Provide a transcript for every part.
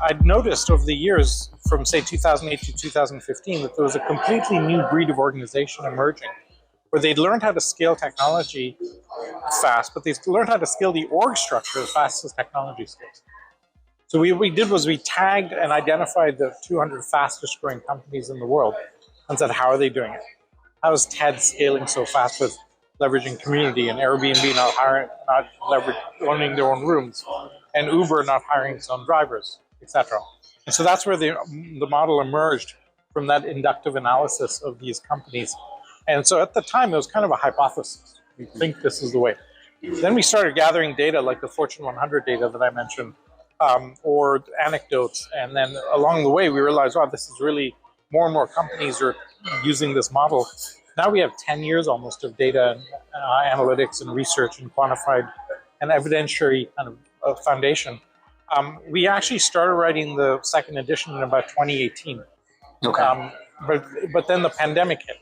I'd noticed over the years, from say 2008 to 2015, that there was a completely new breed of organization emerging, where they'd learned how to scale technology fast, but they learned how to scale the org structure as fast as technology scales. So what we did was we tagged and identified the 200 fastest growing companies in the world and said, how are they doing it? How is TED scaling so fast with leveraging community, and Airbnb not owning their own rooms, and Uber not hiring its own drivers, etc. And so that's where the model emerged, from that inductive analysis of these companies. And so at the time, it was kind of a hypothesis. We think this is the way. Then we started gathering data like the Fortune 100 data that I mentioned, or anecdotes. And then along the way, we realized, wow, this is really, more and more companies are using this model. Now we have 10 years almost of data and analytics and research and quantified and evidentiary kind of foundation. We actually started writing the second edition in about 2018. Okay. But then the pandemic hit.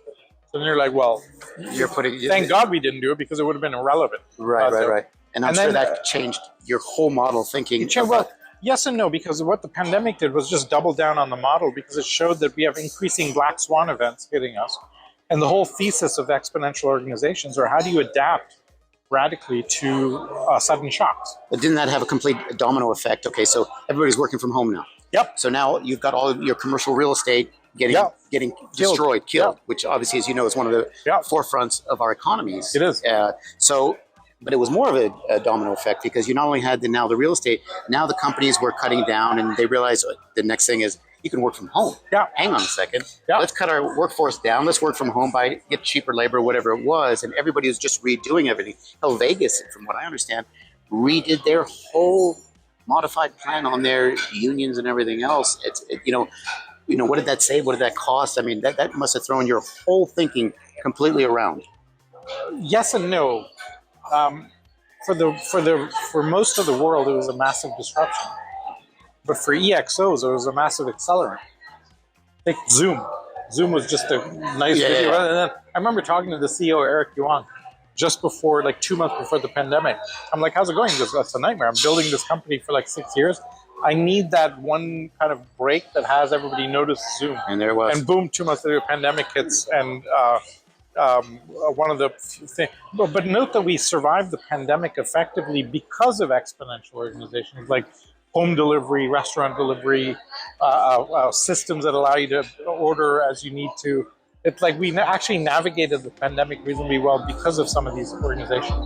So then you're like, well, thank God we didn't do it, because it would have been irrelevant. Right. And I'm sure that changed your whole model thinking. Well, yes and no, because what the pandemic did was just double down on the model, because it showed that we have increasing black swan events hitting us. And the whole thesis of exponential organizations are, how do you adapt radically to sudden shocks? But didn't that have a complete domino effect? Okay, so everybody's working from home now. Yep. So now you've got all of your commercial real estate getting destroyed, killed, which obviously, as you know, is one of the forefronts of our economies. It is. But it was more of a domino effect, because you not only had the real estate, now the companies were cutting down, and they realized the next thing is, you can work from home. Yeah. Hang on a second. Yeah. Let's cut our workforce down. Let's work from home, get cheaper labor, whatever it was. And everybody was just redoing everything. Hell, Vegas, from what I understand, redid their whole modified plan on their unions and everything else. What did that save? What did that cost? I mean, that must have thrown your whole thinking completely around. Yes and no. For most of the world, it was a massive disruption. But for EXOs, it was a massive accelerant. Take Zoom. Zoom was just a nice video. And then I remember talking to the CEO, Eric Yuan, just before, like 2 months before the pandemic. I'm like, how's it going? He goes, that's a nightmare. I'm building this company for like 6 years. I need that one kind of break that has everybody notice Zoom. And there it was. And boom, 2 months later, pandemic hits. And one of the things, but note that we survived the pandemic effectively because of exponential organizations like home delivery, restaurant delivery, systems that allow you to order as you need to. It's like we actually navigated the pandemic reasonably well because of some of these organizations.